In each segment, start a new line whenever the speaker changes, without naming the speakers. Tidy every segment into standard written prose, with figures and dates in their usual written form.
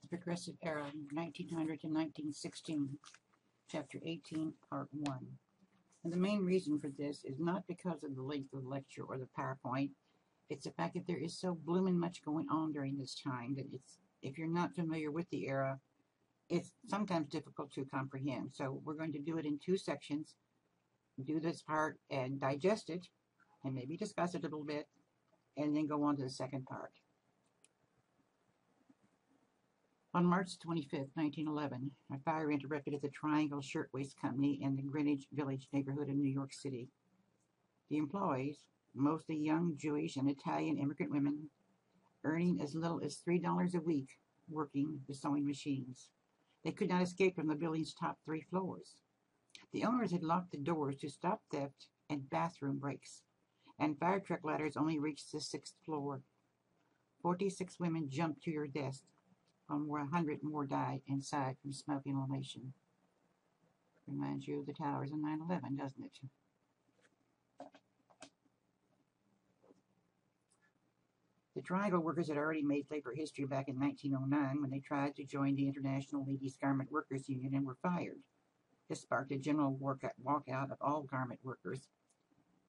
Progressive Era, 1900 to 1916, Chapter 18, Part 1. And the main reason for this is not because of the length of the lecture or the PowerPoint. It's the fact that there is so blooming much going on during this time that if you're not familiar with the era, it's sometimes difficult to comprehend. So we're going to do it in two sections, do this part and digest it, and maybe discuss it a little bit, and then go on to the second part. On March 25, 1911, a fire interrupted at the Triangle Shirtwaist Company in the Greenwich Village neighborhood of New York City. The employees, mostly young Jewish and Italian immigrant women, earning as little as $3 a week working the sewing machines. They could not escape from the building's top 3 floors. The owners had locked the doors to stop theft and bathroom breaks, and fire truck ladders only reached the 6th floor. 46 women jumped to your desk, while 100 more died inside from smoke inhalation. Reminds you of the towers of 9/11, doesn't it? The Triangle workers had already made labor history back in 1909 when they tried to join the International Ladies Garment Workers Union and were fired. This sparked a general walkout of all garment workers,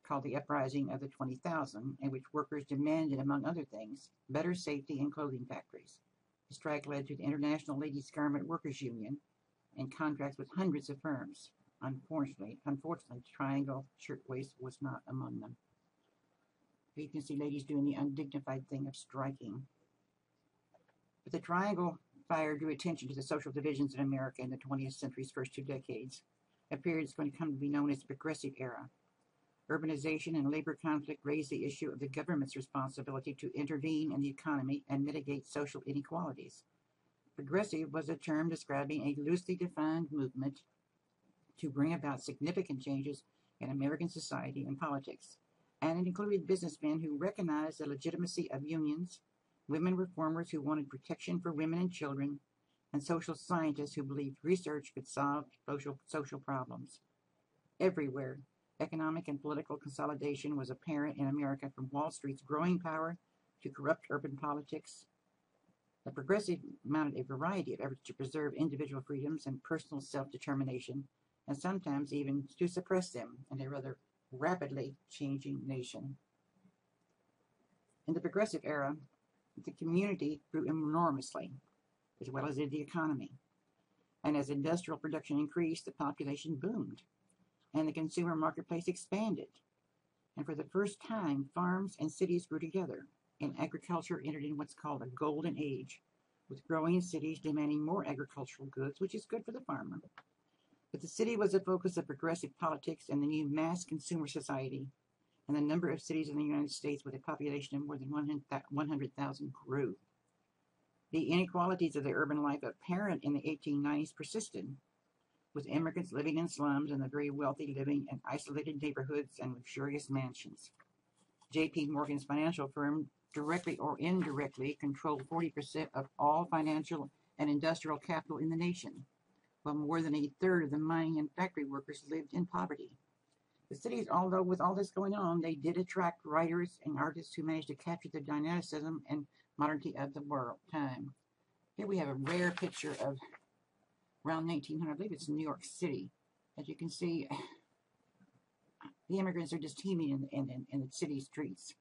called the Uprising of the 20,000, in which workers demanded, among other things, better safety in clothing factories. The strike led to the International Ladies Garment Workers Union and contracts with hundreds of firms. Unfortunately, Triangle Shirtwaist was not among them. You can see ladies doing the undignified thing of striking. But the Triangle fire drew attention to the social divisions in America in the 20th century's first 2 decades, a period that's going to come to be known as the Progressive Era. Urbanization and labor conflict raised the issue of the government's responsibility to intervene in the economy and mitigate social inequalities. Progressive was a term describing a loosely defined movement to bring about significant changes in American society and politics, and it included businessmen who recognized the legitimacy of unions, women reformers who wanted protection for women and children, and social scientists who believed research could solve social problems. Everywhere, economic and political consolidation was apparent in America, from Wall Street's growing power to corrupt urban politics. The Progressive mounted a variety of efforts to preserve individual freedoms and personal self-determination, and sometimes even to suppress them in a rather rapidly changing nation. In the Progressive Era, the community grew enormously, as well as did the economy. And as industrial production increased, the population boomed, and the consumer marketplace expanded. And for the first time, farms and cities grew together, and agriculture entered in what's called a golden age, with growing cities demanding more agricultural goods, which is good for the farmer. But the city was the focus of progressive politics and the new mass consumer society, and the number of cities in the United States with a population of more than 100,000 grew. The inequalities of the urban life apparent in the 1890s persisted, with immigrants living in slums and the very wealthy living in isolated neighborhoods and luxurious mansions. J.P. Morgan's financial firm directly or indirectly controlled 40% of all financial and industrial capital in the nation, while more than a third of the mining and factory workers lived in poverty. The cities, although with all this going on, they did attract writers and artists who managed to capture the dynamicism and modernity of the world time. Here we have a rare picture of around 1900, I believe it's New York City. As you can see, the immigrants are just teeming in the city streets.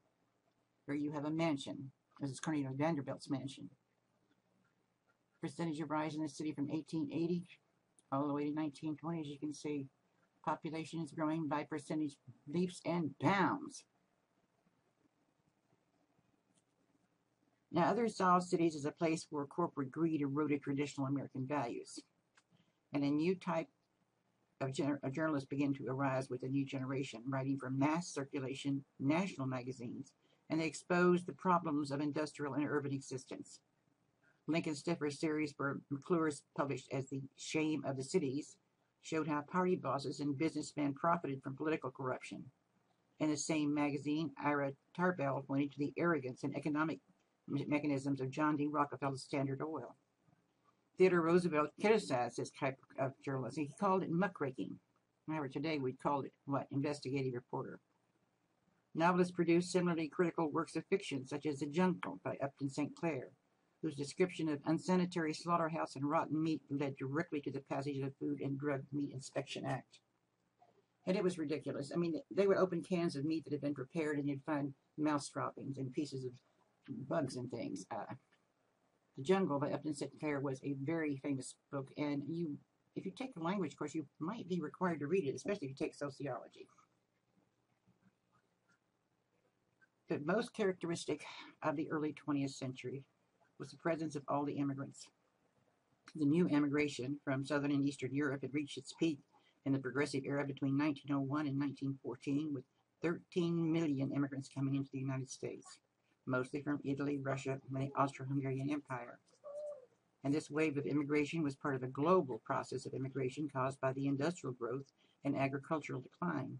Here you have a mansion. This is Cornelius Vanderbilt's mansion. Percentage of rise in the city from 1880 all the way to 1920. As you can see, population is growing by percentage leaps and bounds. Now, others saw cities as a place where corporate greed eroded traditional American values. And a new type of journalists began to arise with a new generation, writing for mass circulation national magazines, and they exposed the problems of industrial and urban existence. Lincoln Stiffer's series for McClure's, published as The Shame of the Cities, showed how party bosses and businessmen profited from political corruption. In the same magazine, Ira Tarbell pointed to the arrogance and economic mechanisms of John D. Rockefeller's Standard Oil. Theodore Roosevelt criticized this type of journalism. He called it muckraking. However, today we'd call it, investigative reporter. Novelists produced similarly critical works of fiction, such as The Jungle by Upton St. Clair, whose description of unsanitary slaughterhouse and rotten meat led directly to the passage of the Food and Drug Meat Inspection Act. And it was ridiculous. I mean, they would open cans of meat that had been prepared, and you'd find mouse droppings and pieces of bugs and things. The Jungle by Upton Sinclair was a very famous book, and if you take the language course, you might be required to read it, especially if you take sociology. But most characteristic of the early 20th century was the presence of all the immigrants. The new immigration from Southern and Eastern Europe had reached its peak in the Progressive Era between 1901 and 1914, with 13 million immigrants coming into the United States, mostly from Italy, Russia, and the Austro-Hungarian Empire. And this wave of immigration was part of a global process of immigration caused by the industrial growth and agricultural decline.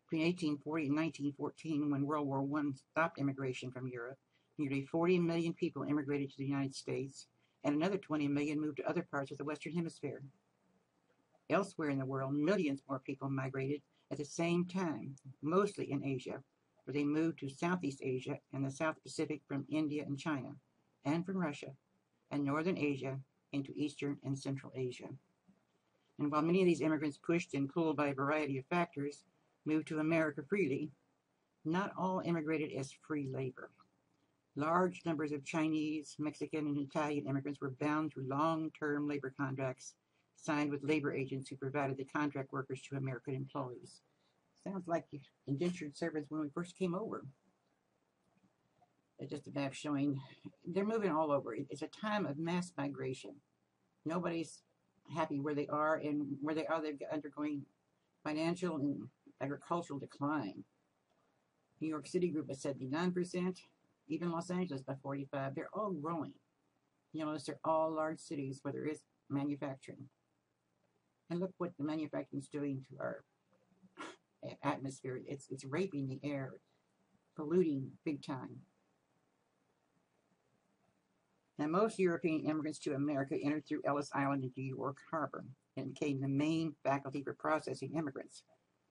Between 1840 and 1914, when World War I stopped immigration from Europe, nearly 40 million people immigrated to the United States, and another 20 million moved to other parts of the Western Hemisphere. Elsewhere in the world, millions more people migrated at the same time, mostly in Asia, where they moved to Southeast Asia and the South Pacific from India and China, and from Russia, and Northern Asia into Eastern and Central Asia. And while many of these immigrants, pushed and pulled by a variety of factors, moved to America freely, not all immigrated as free labor. Large numbers of Chinese, Mexican, and Italian immigrants were bound to long-term labor contracts signed with labor agents who provided the contract workers to American employees. Sounds like indentured servants when we first came over. It's just a map showing they're moving all over. It's a time of mass migration. Nobody's happy where they are, and where they are, they're undergoing financial and agricultural decline. New York City grew by 79%, even Los Angeles by 45%. They're all growing. You notice they're all large cities where there is manufacturing. And look what the manufacturing is doing to our atmosphere. It's raping the air, polluting big time. Now, most European immigrants to America entered through Ellis Island and New York Harbor and became the main faculty for processing immigrants.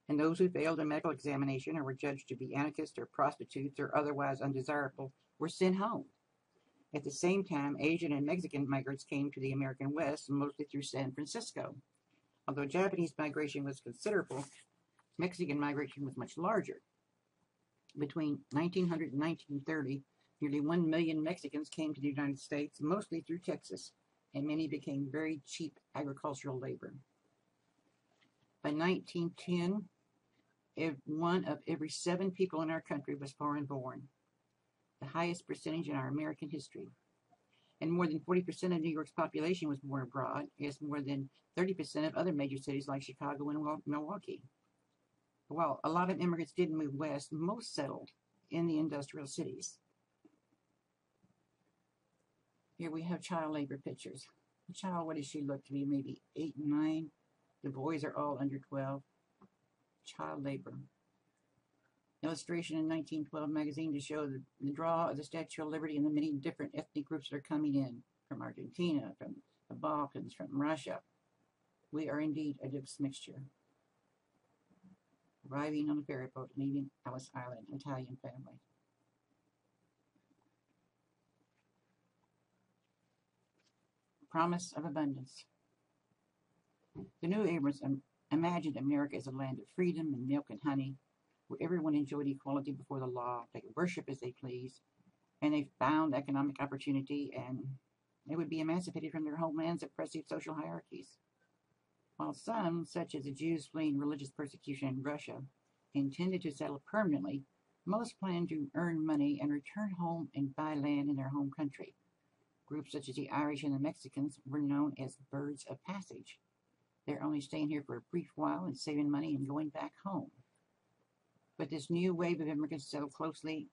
And those who failed a medical examination or were judged to be anarchists or prostitutes or otherwise undesirable were sent home. At the same time, Asian and Mexican migrants came to the American West, mostly through San Francisco. Although Japanese migration was considerable, Mexican migration was much larger. Between 1900 and 1930, nearly 1 million Mexicans came to the United States, mostly through Texas, and many became very cheap agricultural labor. By 1910, 1 of every 7 people in our country was foreign born, the highest percentage in our American history. And more than 40% of New York's population was born abroad, as more than 30% of other major cities like Chicago and Milwaukee. While a lot of immigrants did move west, most settled in the industrial cities. Here we have child labor pictures. The child, what does she look to be? Maybe 8 and 9. The boys are all under 12. Child labor. Illustration in 1912 magazine to show the draw of the Statue of Liberty and the many different ethnic groups that are coming in from Argentina, from the Balkans, from Russia. We are indeed a diverse mixture. Arriving on a ferry boat, leaving Ellis Island, Italian family. Promise of abundance. The new immigrants imagined America as a land of freedom and milk and honey, where everyone enjoyed equality before the law, they could worship as they pleased, and they found economic opportunity, and they would be emancipated from their homeland's oppressive social hierarchies. While some, such as the Jews fleeing religious persecution in Russia, intended to settle permanently, most planned to earn money and return home and buy land in their home country. Groups such as the Irish and the Mexicans were known as birds of passage. They're only staying here for a brief while and saving money and going back home. But this new wave of immigrants settled closely.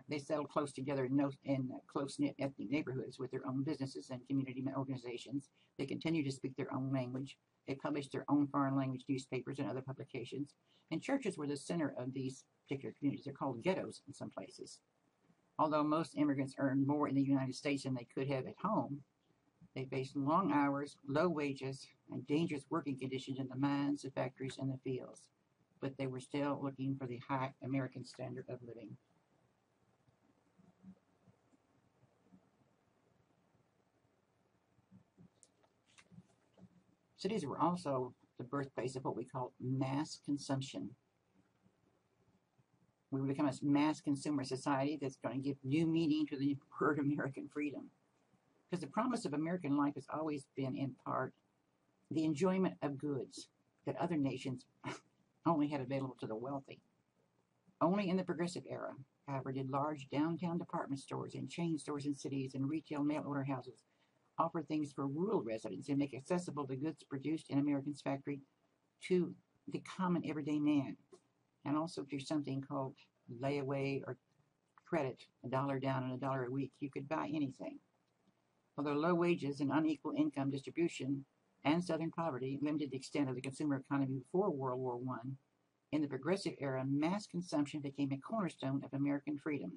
They settled close together in close-knit ethnic neighborhoods with their own businesses and community organizations. They continued to speak their own language. They published their own foreign language newspapers and other publications. And churches were the center of these particular communities. They're called ghettos in some places. Although most immigrants earned more in the United States than they could have at home, they faced long hours, low wages, and dangerous working conditions in the mines, the factories, and the fields. But they were still looking for the high American standard of living. Cities were also the birthplace of what we call mass consumption. We will become a mass consumer society that's going to give new meaning to the word American freedom. Because the promise of American life has always been, in part, the enjoyment of goods that other nations only had available to the wealthy. Only in the Progressive era, however, did large downtown department stores and chain stores in cities and retail mail-order houses offer things for rural residents and make accessible the goods produced in American's factory to the common everyday man, and also through something called layaway or credit, $1 down and $1 a week. You could buy anything. Although low wages and unequal income distribution and Southern poverty limited the extent of the consumer economy before World War I, in the Progressive era, mass consumption became a cornerstone of American freedom.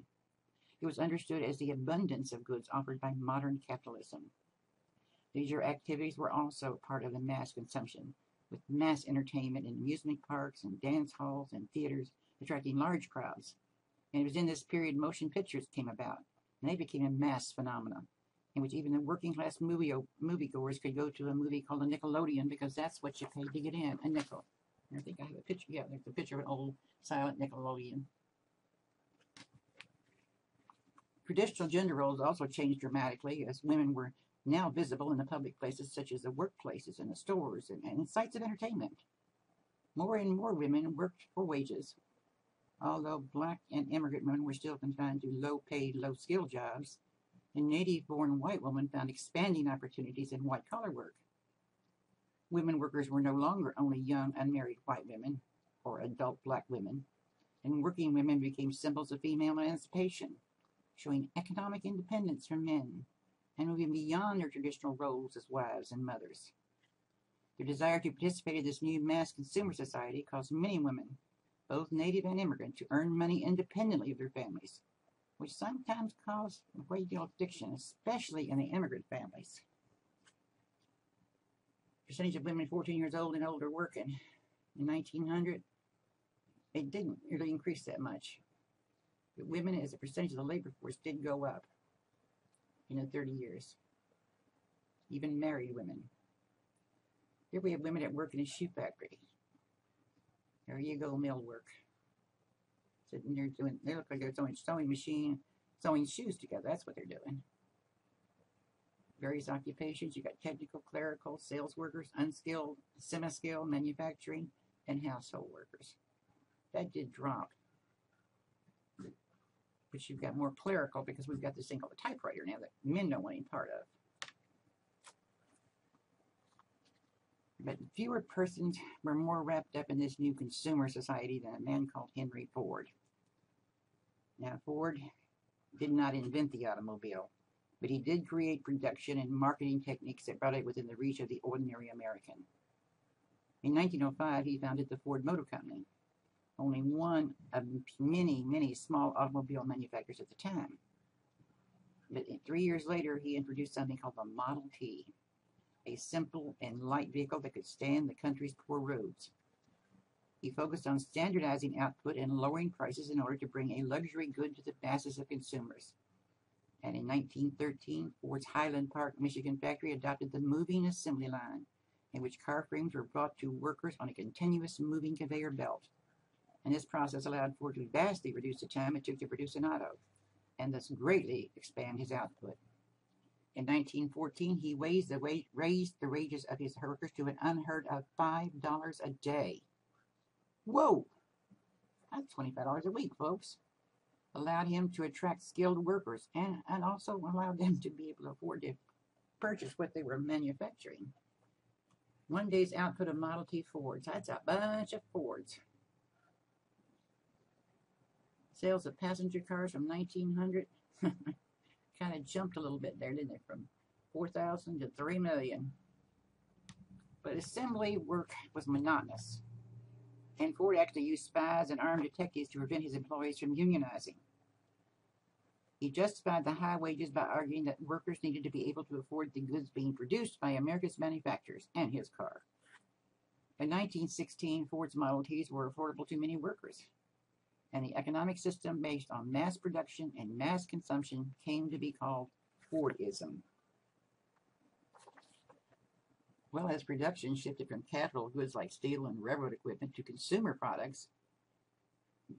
It was understood as the abundance of goods offered by modern capitalism. Leisure activities were also part of the mass consumption, with mass entertainment in amusement parks and dance halls and theaters attracting large crowds. And it was in this period motion pictures came about, and they became a mass phenomenon, in which even the working-class moviegoers could go to a movie called a Nickelodeon because that's what you paid to get in, a nickel. I think I have a picture. Yeah, there's a picture of an old silent Nickelodeon. Traditional gender roles also changed dramatically as women were now visible in the public places such as the workplaces and the stores and sites of entertainment. More and more women worked for wages. Although black and immigrant women were still confined to low-paid, low-skilled jobs, the native-born white woman found expanding opportunities in white-collar work. Women workers were no longer only young, unmarried white women or adult black women, and working women became symbols of female emancipation, showing economic independence from men and moving beyond their traditional roles as wives and mothers. Their desire to participate in this new mass consumer society caused many women, both native and immigrant, to earn money independently of their families, which sometimes caused a great deal of friction, especially in the immigrant families. Percentage of women 14 years old and older working in 1900, it didn't really increase that much. But women as a percentage of the labor force did go up in the 30 years. Even married women. Here we have women that work in a shoe factory. There you go, mill work. Sitting there doing, they look like they're sewing machine, sewing shoes together. That's what they're doing. Various occupations. You got technical, clerical, sales workers, unskilled, semi-skilled, manufacturing, and household workers. That did drop. But you've got more clerical because we've got this thing called a typewriter now that men don't want any part of. But fewer persons were more wrapped up in this new consumer society than a man called Henry Ford. Now, Ford did not invent the automobile, but he did create production and marketing techniques that brought it within the reach of the ordinary American. In 1905, he founded the Ford Motor Company, only one of many, many small automobile manufacturers at the time. But 3 years later, he introduced something called the Model T, a simple and light vehicle that could stand the country's poor roads. He focused on standardizing output and lowering prices in order to bring a luxury good to the masses of consumers. And in 1913, Ford's Highland Park, Michigan factory adopted the moving assembly line, in which car frames were brought to workers on a continuous moving conveyor belt. And this process allowed Ford to vastly reduce the time it took to produce an auto, and thus greatly expand his output. In 1914, he raised the wages of his workers to an unheard of $5 a day. Whoa! That's $25 a week, folks. Allowed him to attract skilled workers and also allowed them to be able to afford to purchase what they were manufacturing. One day's output of Model T Fords. That's a bunch of Fords. Sales of passenger cars from 1900 kind of jumped a little bit there, didn't it? From 4,000 to 3 million. But assembly work was monotonous, and Ford actually used spies and armed detectives to prevent his employees from unionizing. He justified the high wages by arguing that workers needed to be able to afford the goods being produced by America's manufacturers and his car. In 1916, Ford's Model Ts were affordable to many workers, and the economic system based on mass production and mass consumption came to be called Fordism. Well, as production shifted from capital goods like steel and railroad equipment to consumer products,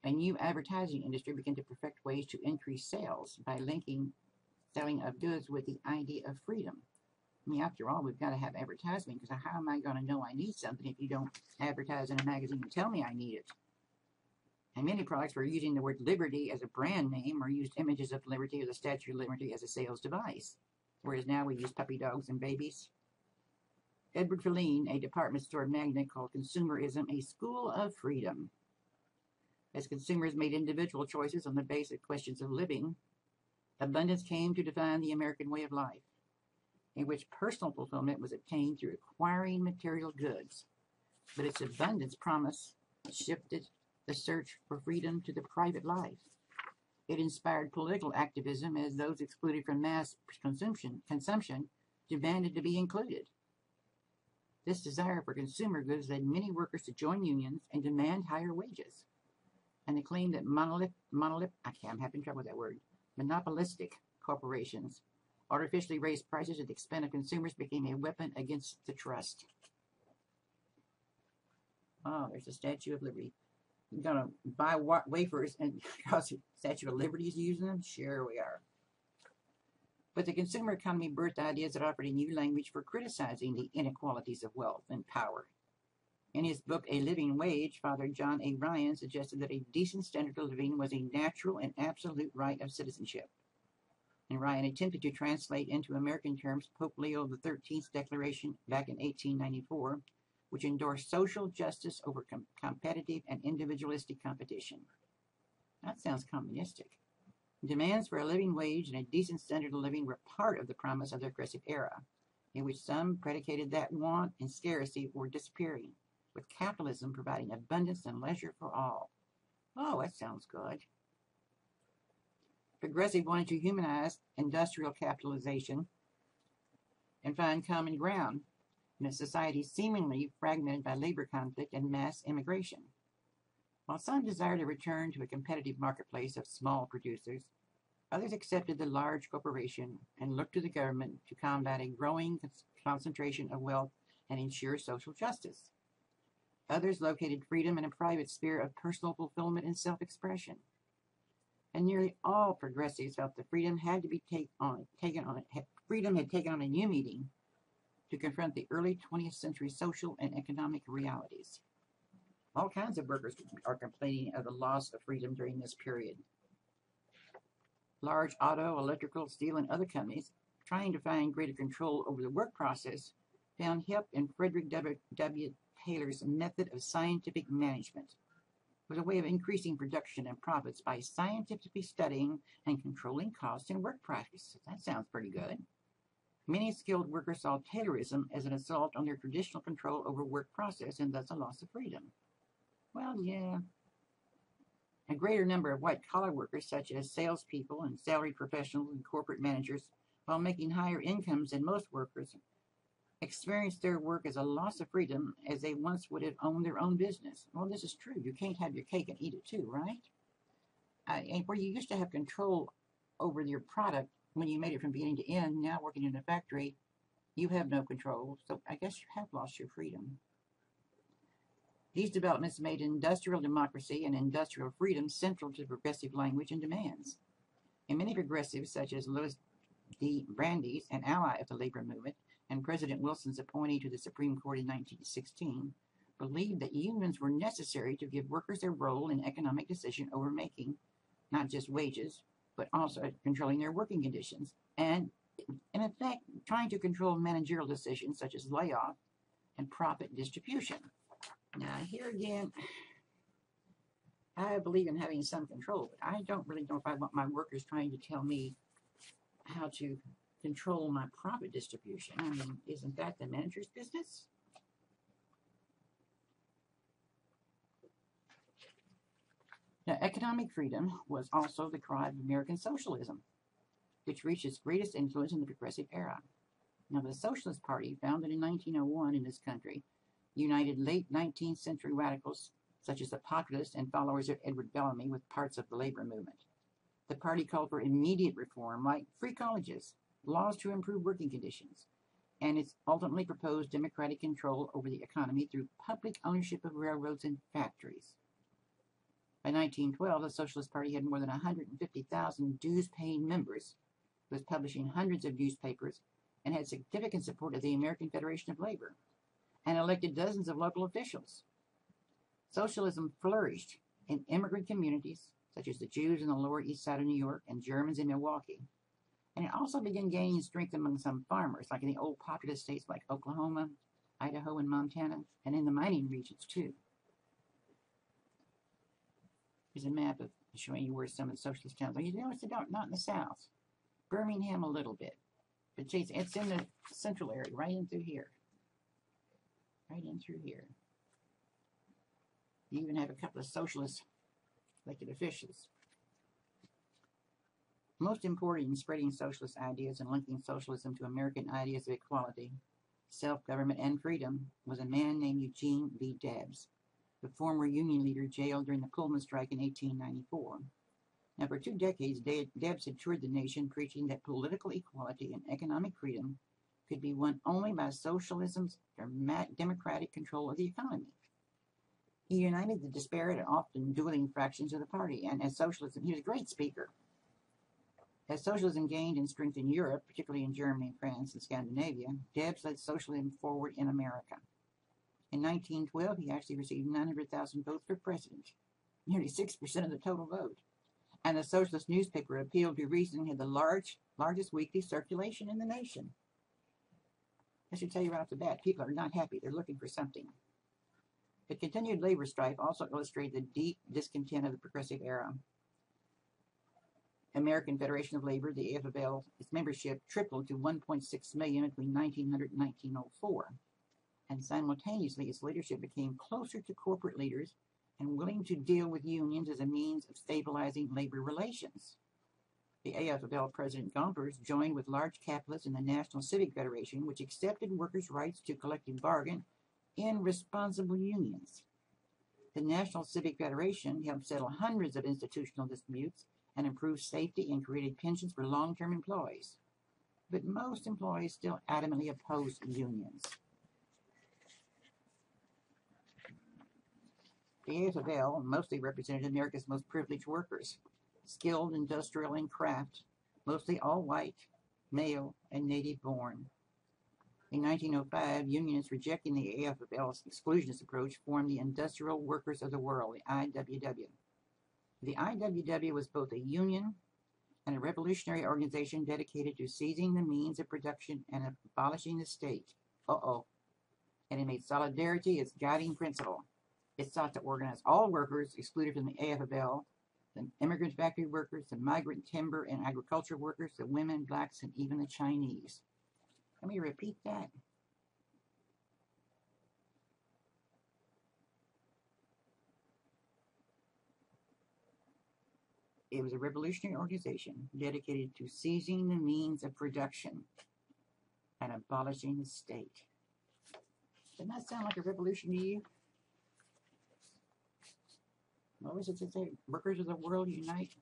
a new advertising industry began to perfect ways to increase sales by linking selling of goods with the idea of freedom. I mean, after all, we've got to have advertising, because how am I going to know I need something if you don't advertise in a magazine and tell me I need it? And many products were using the word liberty as a brand name, or used images of liberty or the Statue of Liberty as a sales device, whereas now we use puppy dogs and babies. Edward Verleen, a department store magnate, called Consumerism a school of freedom. As consumers made individual choices on the basic questions of living, abundance came to define the American way of life, in which personal fulfillment was obtained through acquiring material goods. But its abundance promise shifted the search for freedom to the private life. It inspired political activism, as those excluded from mass consumption demanded to be included. This desire for consumer goods led many workers to join unions and demand higher wages. And the claim that I'm having trouble with that word, monopolistic corporations artificially raised prices at the expense of consumers became a weapon against the trust. Oh, there's the Statue of Liberty. You're going to buy wafers and because the Statue of Liberty is using them? Sure we are. But the consumer economy birthed ideas that offered a new language for criticizing the inequalities of wealth and power. In his book, A Living Wage, Father John A. Ryan suggested that a decent standard of living was a natural and absolute right of citizenship. And Ryan attempted to translate into American terms Pope Leo XIII's declaration back in 1894, which endorsed social justice over competitive and individualistic competition. That sounds communistic. Demands for a living wage and a decent standard of living were part of the promise of the aggressive era, in which some predicated that want and scarcity were disappearing, with capitalism providing abundance and leisure for all. Oh, that sounds good. Progressive wanted to humanize industrial capitalization and find common ground in a society seemingly fragmented by labor conflict and mass immigration. While some desired a return to a competitive marketplace of small producers, others accepted the large corporation and looked to the government to combat a growing concentration of wealth and ensure social justice. Others located freedom in a private sphere of personal fulfillment and self-expression. And nearly all progressives felt that freedom had taken on a new meaning to confront the early 20th century social and economic realities. All kinds of workers are complaining of the loss of freedom during this period. Large auto, electrical, steel, and other companies, trying to find greater control over the work process, found help in Frederick W. Taylor's method of scientific management, was a way of increasing production and profits by scientifically studying and controlling costs and work practices. That sounds pretty good. Many skilled workers saw Taylorism as an assault on their traditional control over work process and thus a loss of freedom. Well, yeah. A greater number of white-collar workers, such as salespeople and salaried professionals and corporate managers, while making higher incomes than most workers, experienced their work as a loss of freedom as they once would have owned their own business. Well, this is true. You can't have your cake and eat it too, right? And where you used to have control over your product when you made it from beginning to end, now working in a factory, you have no control. So I guess you have lost your freedom. These developments made industrial democracy and industrial freedom central to progressive language and demands. And many progressives, such as Louis D. Brandeis, an ally of the labor movement, and President Wilson's appointee to the Supreme Court in 1916, believed that unions were necessary to give workers their role in economic decision over making, not just wages, but also controlling their working conditions, and in effect, trying to control managerial decisions such as layoff and profit distribution. Now, here again, I believe in having some control, but I don't really know if I want my workers trying to tell me how to control my profit distribution. I mean, isn't that the manager's business? Now, economic freedom was also the cry of American socialism, which reached its greatest influence in the progressive era. Now, the Socialist Party, founded in 1901 in this country, united late 19th century radicals such as the populists and followers of Edward Bellamy with parts of the labor movement. The party called for immediate reform like free colleges, laws to improve working conditions, and its ultimately proposed democratic control over the economy through public ownership of railroads and factories. By 1912, the Socialist Party had more than 150,000 dues-paying members, was publishing hundreds of newspapers, and had significant support of the American Federation of Labor, and elected dozens of local officials. Socialism flourished in immigrant communities, such as the Jews in the Lower East Side of New York and Germans in Milwaukee. And it also began gaining strength among some farmers, like in the old populous states like Oklahoma, Idaho, and Montana, and in the mining regions too. Here's a map of showing you where some of the socialist towns are. You notice they don't, not in the South. Birmingham a little bit. But it's in the central area, right in through here. Right in through here. You even have a couple of socialist elected officials. Most important in spreading socialist ideas and linking socialism to American ideas of equality, self-government, and freedom was a man named Eugene V. Debs, the former Union leader jailed during the Pullman strike in 1894. Now, for 2 decades, Debs had toured the nation preaching that political equality and economic freedom could be won only by socialism's democratic control of the economy. He united the disparate and often dueling fractions of the party, and as socialism, he was a great speaker. As socialism gained in strength in Europe, particularly in Germany, France, and Scandinavia, Debs led socialism forward in America. In 1912, he actually received 900,000 votes for president, nearly 6% of the total vote. And the socialist newspaper Appeal to Reason had the largest weekly circulation in the nation. I should tell you right off the bat, people are not happy. They're looking for something. The continued labor strife also illustrated the deep discontent of the progressive era. American Federation of Labor, the AFL, its membership tripled to 1.6 million between 1900 and 1904. And simultaneously, its leadership became closer to corporate leaders and willing to deal with unions as a means of stabilizing labor relations. The AFL President Gompers joined with large capitalists in the National Civic Federation, which accepted workers' rights to collective bargain in responsible unions. The National Civic Federation helped settle hundreds of institutional disputes and improved safety and created pensions for long-term employees. But most employees still adamantly opposed unions. The AFL mostly represented America's most privileged workers, skilled, industrial, and craft, mostly all white, male, and native-born. In 1905, unionists rejecting the AFL's exclusionist approach formed the Industrial Workers of the World, the IWW. The IWW was both a union and a revolutionary organization dedicated to seizing the means of production and abolishing the state. And it made solidarity its guiding principle. It sought to organize all workers excluded from the AFL, the immigrant factory workers, the migrant timber and agriculture workers, the women, blacks, and even the Chinese. Let me repeat that. It was a revolutionary organization dedicated to seizing the means of production and abolishing the state. Doesn't that sound like a revolution to you? What was it to say? Workers of the world unite.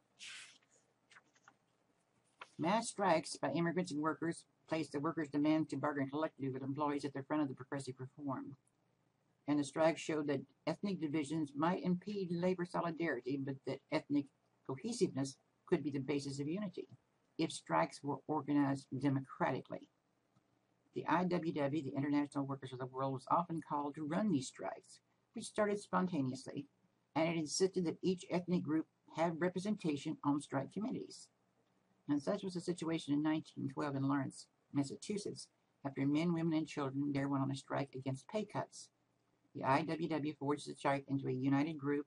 Mass strikes by immigrants and workers placed the workers' demand to bargain collectively with employees at the front of the progressive reform. And the strikes showed that ethnic divisions might impede labor solidarity, but that ethnic cohesiveness could be the basis of unity if strikes were organized democratically. The IWW, the International Workers of the World, was often called to run these strikes, which started spontaneously, and it insisted that each ethnic group have representation on strike committees. And such was the situation in 1912 in Lawrence, Massachusetts, after men, women, and children there went on a strike against pay cuts. The IWW forged the strike into a united group,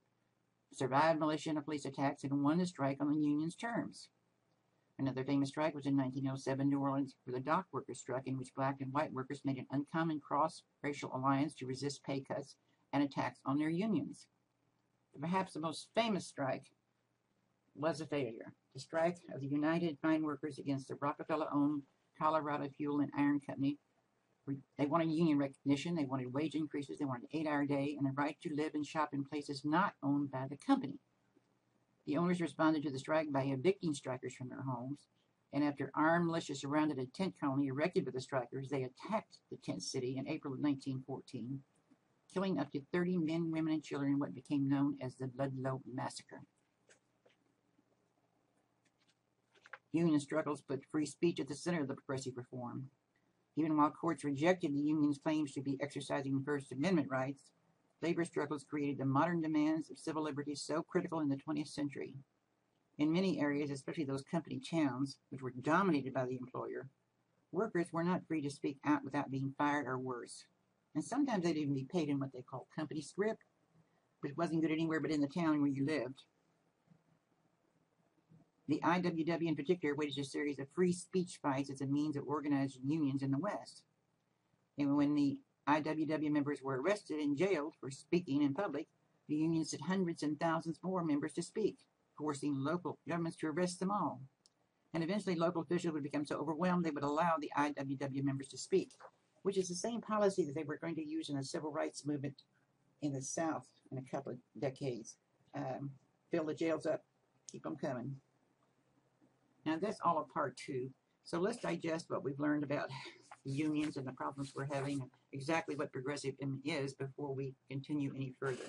survived militia and police attacks, and won the strike on the union's terms. Another famous strike was in 1907 New Orleans, where the dock workers struck, in which black and white workers made an uncommon cross-racial alliance to resist pay cuts and attacks on their unions. Perhaps the most famous strike was a failure. The strike of the United Mine Workers against the Rockefeller-owned Colorado Fuel and Iron Company. They wanted union recognition, they wanted wage increases, they wanted an 8-hour day, and the right to live and shop in places not owned by the company. The owners responded to the strike by evicting strikers from their homes, And after armed militia surrounded a tent colony erected by the strikers, they attacked the tent city in April of 1914, killing up to 30 men, women, and children in what became known as the Ludlow Massacre. Union struggles put free speech at the center of the progressive reform. Even while courts rejected the union's claims to be exercising First Amendment rights, labor struggles created the modern demands of civil liberties so critical in the 20th century. In many areas, especially those company towns, which were dominated by the employer, workers were not free to speak out without being fired or worse. And sometimes they'd even be paid in what they call company script, which wasn't good anywhere but in the town where you lived. The IWW in particular waged a series of free speech fights as a means of organizing unions in the West. And when the IWW members were arrested and jailed for speaking in public, the union sent hundreds and thousands more members to speak, forcing local governments to arrest them all. And eventually local officials would become so overwhelmed they would allow the IWW members to speak, which is the same policy that they were going to use in the civil rights movement in the South in a couple of decades. Fill the jails up, keep them coming. Now that's all of part 2. So let's digest what we've learned about unions and the problems we're having, and exactly what progressivism is before we continue any further.